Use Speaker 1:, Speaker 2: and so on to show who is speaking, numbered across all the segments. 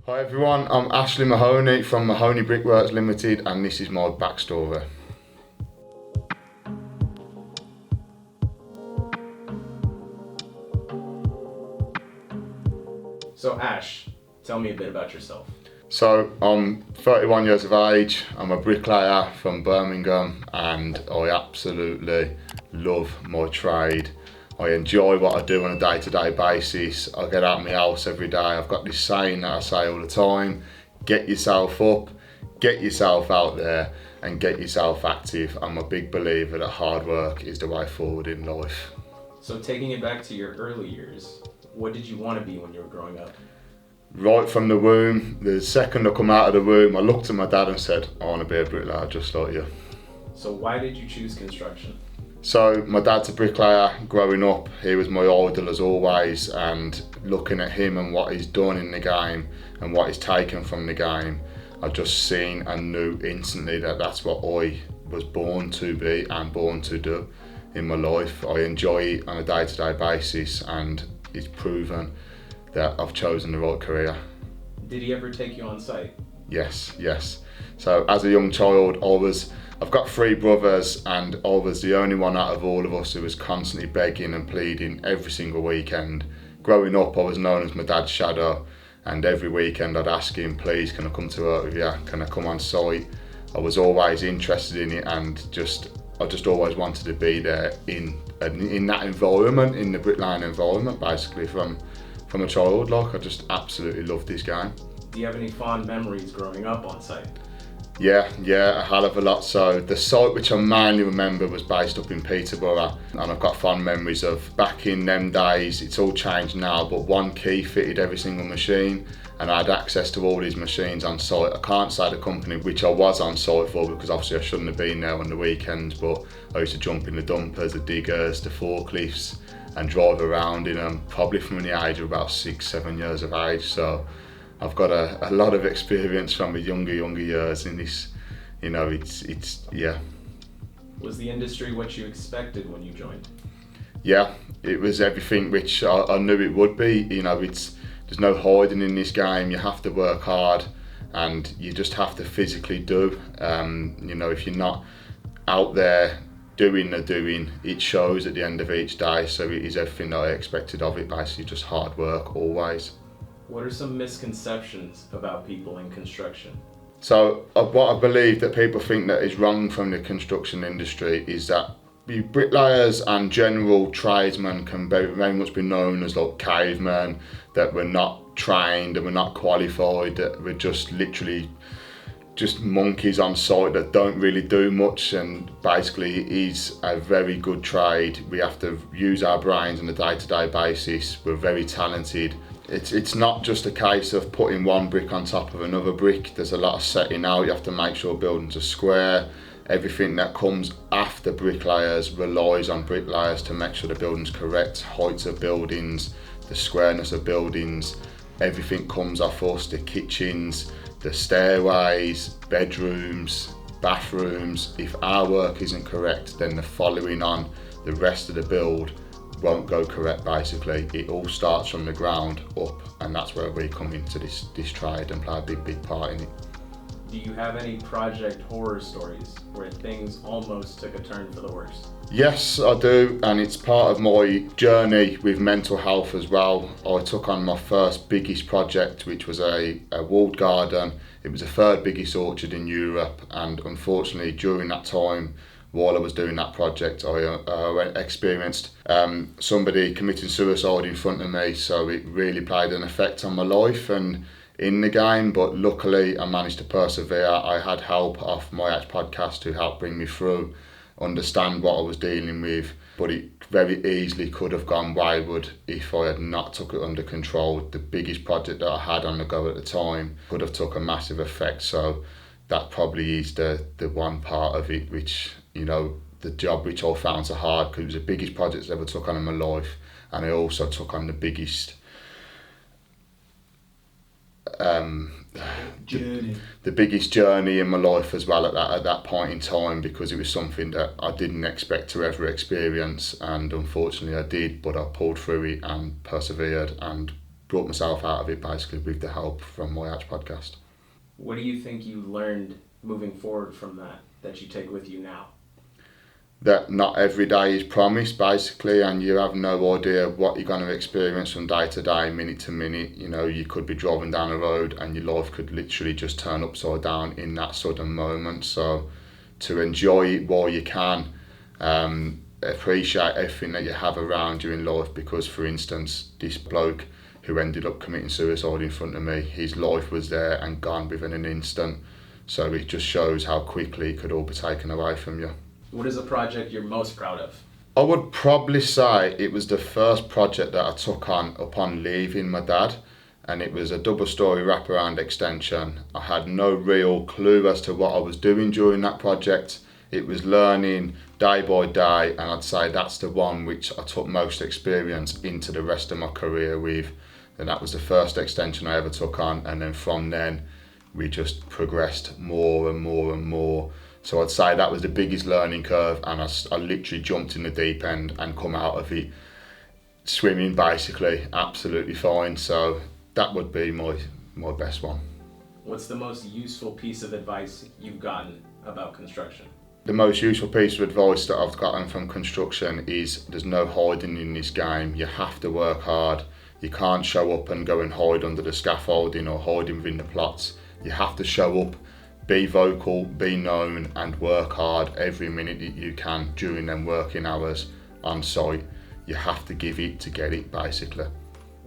Speaker 1: Hi everyone, I'm Ashley Mahoney from Mahoney Brickworks Limited, and this is my backstory.
Speaker 2: So Ash, tell me a bit about yourself.
Speaker 1: So I'm 31 years of age, I'm a bricklayer from Birmingham, and I absolutely love my trade. I enjoy what I do on a day-to-day basis. I get out of my house every day. I've got this saying that I say all the time: get yourself up, get yourself out there and get yourself active. I'm a big believer that hard work is the way forward in life.
Speaker 2: So taking it back to your early years, what did you want to be when you were growing up?
Speaker 1: Right from the womb, the second I come out of the womb, I looked at my dad and said, I want to be a bricklayer just like you.
Speaker 2: So why did you choose construction?
Speaker 1: So my dad's a bricklayer. Growing up, he was my idol as always, and looking at him and what he's done in the game and what he's taken from the game, I just seen and knew instantly that that's what I was born to be and born to do in my life. I enjoy it on a day-to-day basis, and it's proven that I've chosen the right career.
Speaker 2: Did he ever take you on site?
Speaker 1: Yes. So as a young child, I've got three brothers, and I was the only one out of all of us who was constantly begging and pleading every single weekend. Growing up, I was known as my dad's shadow, and every weekend I'd ask him, please, can I come to work with you? Can I come on site? I was always interested in it, and I just always wanted to be there in that environment, in the bricklaying environment, basically from a child. I just absolutely loved this game.
Speaker 2: Do you have any fond memories growing up on site?
Speaker 1: Yeah, a hell of a lot. So the site which I mainly remember was based up in Peterborough, and I've got fond memories of back in them days. It's all changed now, but one key fitted every single machine, and I had access to all these machines on site. I can't say the company which I was on site for, because obviously I shouldn't have been there on the weekends, but I used to jump in the dumpers, the diggers, the forklifts, and drive around in them, probably from the age of about 6-7 years of age. So I've got a lot of experience from the younger years in this. It's yeah.
Speaker 2: Was the industry what you expected when you joined?
Speaker 1: Yeah, it was everything which I knew it would be. There's no hiding in this game. You have to work hard, and you just have to physically do. If you're not out there doing the doing, it shows at the end of each day. So it is everything that I expected of it, basically just hard work always.
Speaker 2: What are some misconceptions about people in construction?
Speaker 1: So what I believe that people think that is wrong from the construction industry is that bricklayers and general tradesmen can very much be known as like cavemen, that we're not trained and we're not qualified, that we're just literally just monkeys on site that don't really do much, and basically it is a very good trade. We have to use our brains on a day-to-day basis. We're very talented. It's not just a case of putting one brick on top of another brick. There's a lot of setting out. You have to make sure buildings are square. Everything that comes after bricklayers relies on bricklayers to make sure the building's correct. Heights of buildings, the squareness of buildings, everything comes off us. The kitchens, the stairways, bedrooms, bathrooms. If our work isn't correct, then the following on, the rest of the build won't go correct. Basically, it all starts from the ground up, and that's where we come into this trade and play a big part in it.
Speaker 2: Do you have any project horror stories where things almost took a turn for the worst?
Speaker 1: Yes, I do, and it's part of my journey with mental health as well. I took on my first biggest project, which was a walled garden. It was the third biggest orchard in Europe, and unfortunately during that time, while I was doing that project, I experienced somebody committing suicide in front of me, so it really played an effect on my life and in the game, but luckily I managed to persevere. I had help off MYHP podcast who helped bring me through, understand what I was dealing with, but it very easily could have gone wayward if I had not took it under control. The biggest project that I had on the go at the time could have took a massive effect, so that probably is the one part of it which, the job which I found so hard, because it was the biggest project I ever took on in my life, and I also took on the biggest the biggest journey in my life as well at that point in time, because it was something that I didn't expect to ever experience, and unfortunately I did, but I pulled through it and persevered, and brought myself out of it basically with the help from MYHP podcast.
Speaker 2: What do you think you learned moving forward from that you take with you now?
Speaker 1: That not every day is promised basically, and you have no idea what you're going to experience from day to day, minute to minute. You know, you could be driving down a road and your life could literally just turn upside down in that sudden moment. So to enjoy it while you can, appreciate everything that you have around you in life, because for instance, this bloke who ended up committing suicide in front of me, his life was there and gone within an instant. So it just shows how quickly it could all be taken away from you.
Speaker 2: What is a project you're most proud of?
Speaker 1: I would probably say it was the first project that I took on upon leaving my dad, and it was a double-storey wraparound extension. I had no real clue as to what I was doing during that project. It was learning day by day, and I'd say that's the one which I took most experience into the rest of my career with. And that was the first extension I ever took on, and then from then we just progressed more and more and more. So I'd say that was the biggest learning curve, and I literally jumped in the deep end and come out of it swimming basically absolutely fine. So that would be my best one.
Speaker 2: What's the most useful piece of advice you've gotten about construction?
Speaker 1: The most useful piece of advice that I've gotten from construction is there's no hiding in this game. You have to work hard. You can't show up and go and hide under the scaffolding or hiding within the plots. You have to show up, be vocal, be known, and work hard every minute that you can during them working hours on site. You have to give it to get it basically.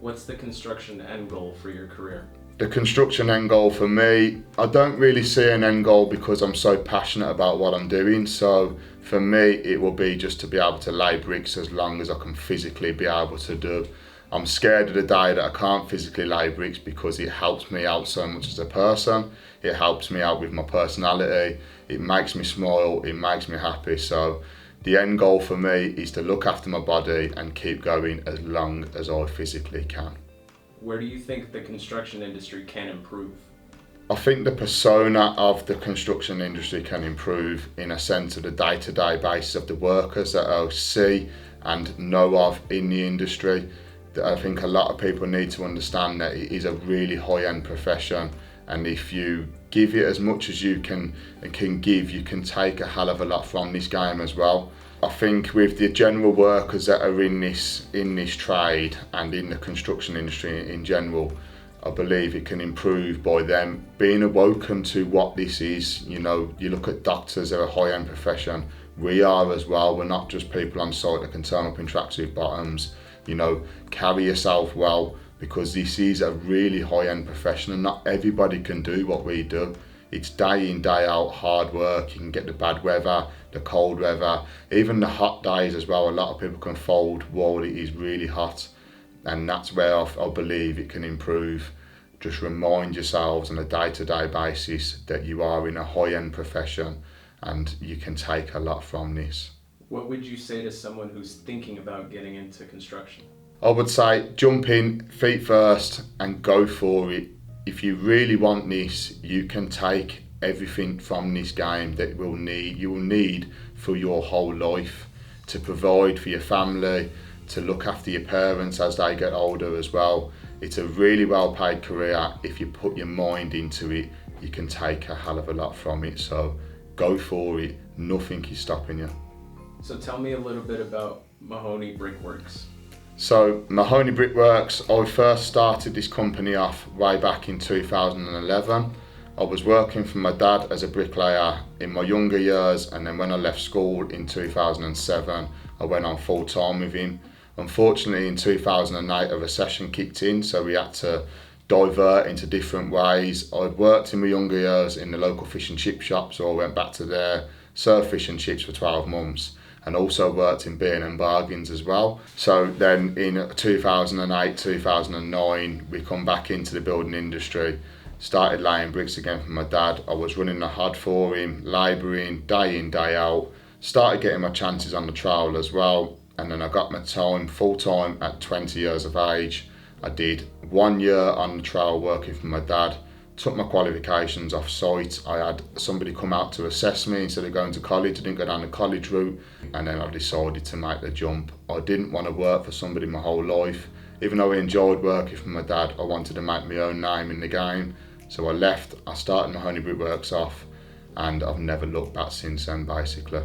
Speaker 2: What's the construction end goal for your career?
Speaker 1: The construction end goal for me, I don't really see an end goal because I'm so passionate about what I'm doing. So for me, it will be just to be able to lay bricks as long as I can physically be able to do. I'm scared of the day that I can't physically lay bricks, because it helps me out so much as a person. It helps me out with my personality. It makes me smile. It makes me happy. So the end goal for me is to look after my body and keep going as long as I physically can.
Speaker 2: Where do you think the construction industry can improve?
Speaker 1: I think the persona of the construction industry can improve in a sense of the day-to-day basis of the workers that I see and know of in the industry. I think a lot of people need to understand that it is a really high-end profession, and if you give it as much as you can give, you can take a hell of a lot from this game as well. I think with the general workers that are in this trade and in the construction industry in general, I believe it can improve by them being awoken to what this is. You know, you look at doctors, they're a high-end profession. We are as well. We're not just people on site that can turn up in tracksuit bottoms. You know, carry yourself well, because this is a really high-end profession and not everybody can do what we do. It's day in, day out hard work. You can get the bad weather, the cold weather, even the hot days as well. A lot of people can fold while it is really hot, and that's where I believe it can improve. Just remind yourselves on a day-to-day basis that you are in a high-end profession and you can take a lot from this.
Speaker 2: What would you say to someone who's thinking about getting into construction?
Speaker 1: I would say jump in, feet first, and go for it. If you really want this, you can take everything from this game that you will need for your whole life, to provide for your family, to look after your parents as they get older as well. It's a really well paid career. If you put your mind into it, you can take a hell of a lot from it. So go for it. Nothing is stopping you.
Speaker 2: So tell me a little bit about Mahoney Brickworks.
Speaker 1: So Mahoney Brickworks, I first started this company off way back in 2011. I was working for my dad as a bricklayer in my younger years, and then when I left school in 2007, I went on full time with him. Unfortunately, in 2008, a recession kicked in, so we had to divert into different ways. I'd worked in my younger years in the local fish and chip shop, so I went back to there, served fish and chips for 12 months. And also worked in B&M Bargains as well. So then in 2008, 2009, we come back into the building industry, started laying bricks again for my dad. I was running the HUD for him, labouring, day in, day out. Started getting my chances on the trowel as well. And then I got my time, full time at 20 years of age. I did 1 year on the trowel working for my dad. Took my qualifications off site. I had somebody come out to assess me instead of going to college. I didn't go down the college route, and then I decided to make the jump. I didn't want to work for somebody my whole life. Even though I enjoyed working for my dad, I wanted to make my own name in the game. So I left, I started Mahoney Brickworks off, and I've never looked back since then, basically.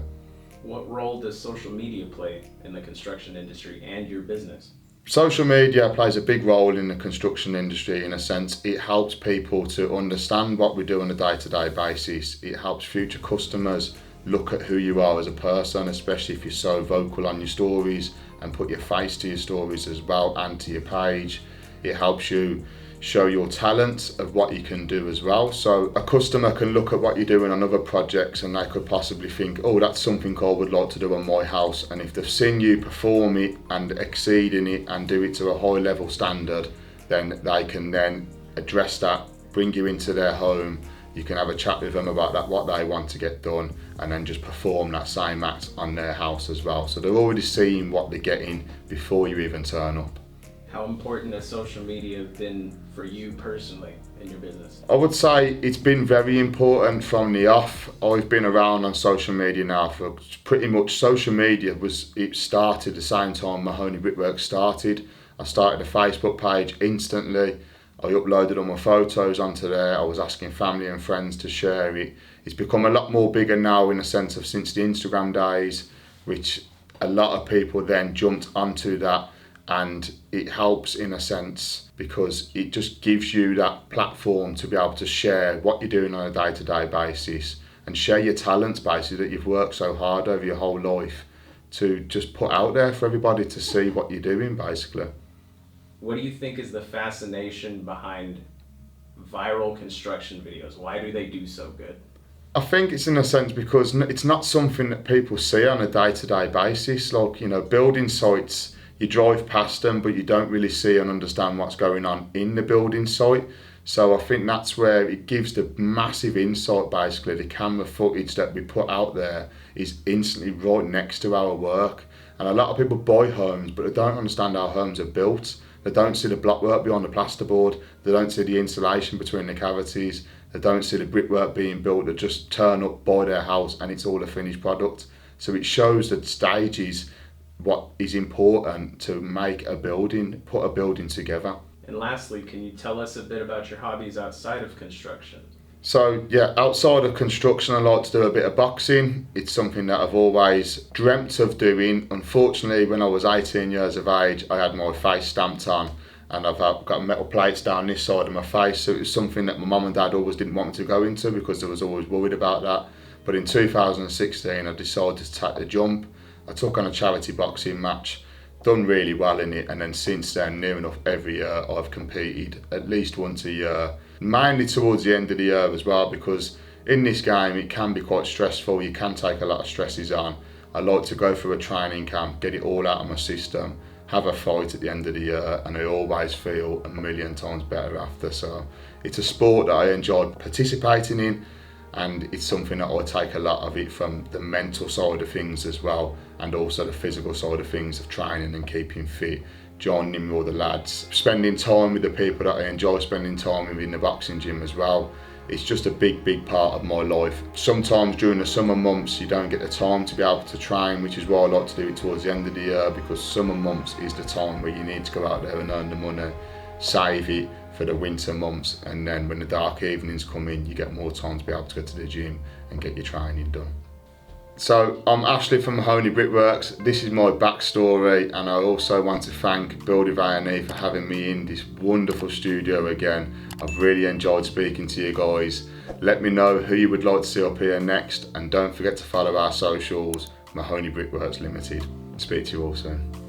Speaker 2: What role does social media play in the construction industry and your business?
Speaker 1: Social media plays a big role in the construction industry in a sense. It helps people to understand what we do on a day-to-day basis. It helps future customers look at who you are as a person, especially if you're so vocal on your stories and put your face to your stories as well and to your page. It helps you show your talents of what you can do as well. So a customer can look at what you're doing on other projects and they could possibly think, oh, that's something I would like to do on my house. And if they've seen you perform it and exceed in it and do it to a high level standard, then they can then address that, bring you into their home. You can have a chat with them about that, what they want to get done, and then just perform that same act on their house as well. So they're already seeing what they're getting before you even turn up.
Speaker 2: How important has social media been for you personally in your business?
Speaker 1: I would say it's been very important from the off. I've been around on social media now for pretty much, social media it started the same time Mahoney Brickworks started. I started a Facebook page instantly. I uploaded all my photos onto there. I was asking family and friends to share it. It's become a lot more bigger now in a sense of since the Instagram days, which a lot of people then jumped onto that. And it helps in a sense because it just gives you that platform to be able to share what you're doing on a day-to-day basis and share your talents basically that you've worked so hard over your whole life to just put out there for everybody to see what you're doing basically.
Speaker 2: What do you think is the fascination behind viral construction videos? Why do they do so good?
Speaker 1: I think it's in a sense because it's not something that people see on a day-to-day basis. Like, you know, building sites, you drive past them, but you don't really see and understand what's going on in the building site. So I think that's where it gives the massive insight, basically. The camera footage that we put out there is instantly right next to our work. And a lot of people buy homes, but they don't understand how homes are built. They don't see the blockwork behind the plasterboard. They don't see the insulation between the cavities. They don't see the brickwork being built. They just turn up, buy their house, and it's all a finished product. So it shows the stages, what is important to make a building, put a building together.
Speaker 2: And lastly, can you tell us a bit about your hobbies outside of construction?
Speaker 1: So yeah, outside of construction, I like to do a bit of boxing. It's something that I've always dreamt of doing. Unfortunately, when I was 18 years of age, I had my face stamped on and I've got metal plates down this side of my face. So it was something that my mum and dad always didn't want me to go into because they was always worried about that. But in 2016, I decided to take the jump. I took on a charity boxing match, done really well in it, and then since then, near enough every year, I've competed at least once a year. Mainly towards the end of the year as well, because in this game it can be quite stressful. You can take a lot of stresses on. I like to go through a training camp, get it all out of my system, have a fight at the end of the year, and I always feel a million times better after. So it's a sport that I enjoy participating in, and it's something that I take a lot of it from the mental side of things as well, and also the physical side of things of training and keeping fit, joining in with all the lads, spending time with the people that I enjoy spending time with in the boxing gym as well. It's just a big part of my life. Sometimes during the summer months you don't get the time to be able to train, which is why I like to do it towards the end of the year, because summer months is the time where you need to go out there and earn the money, save it for the winter months, and then when the dark evenings come in you get more time to be able to go to the gym and get your training done. So I'm Ashley from Mahoney Brickworks. This is my backstory, and I also want to thank Builder A&E for having me in this wonderful studio again. I've really enjoyed speaking to you guys. Let me know who you would like to see up here next, and don't forget to follow our socials, Mahoney Brickworks Limited. Speak to you all soon.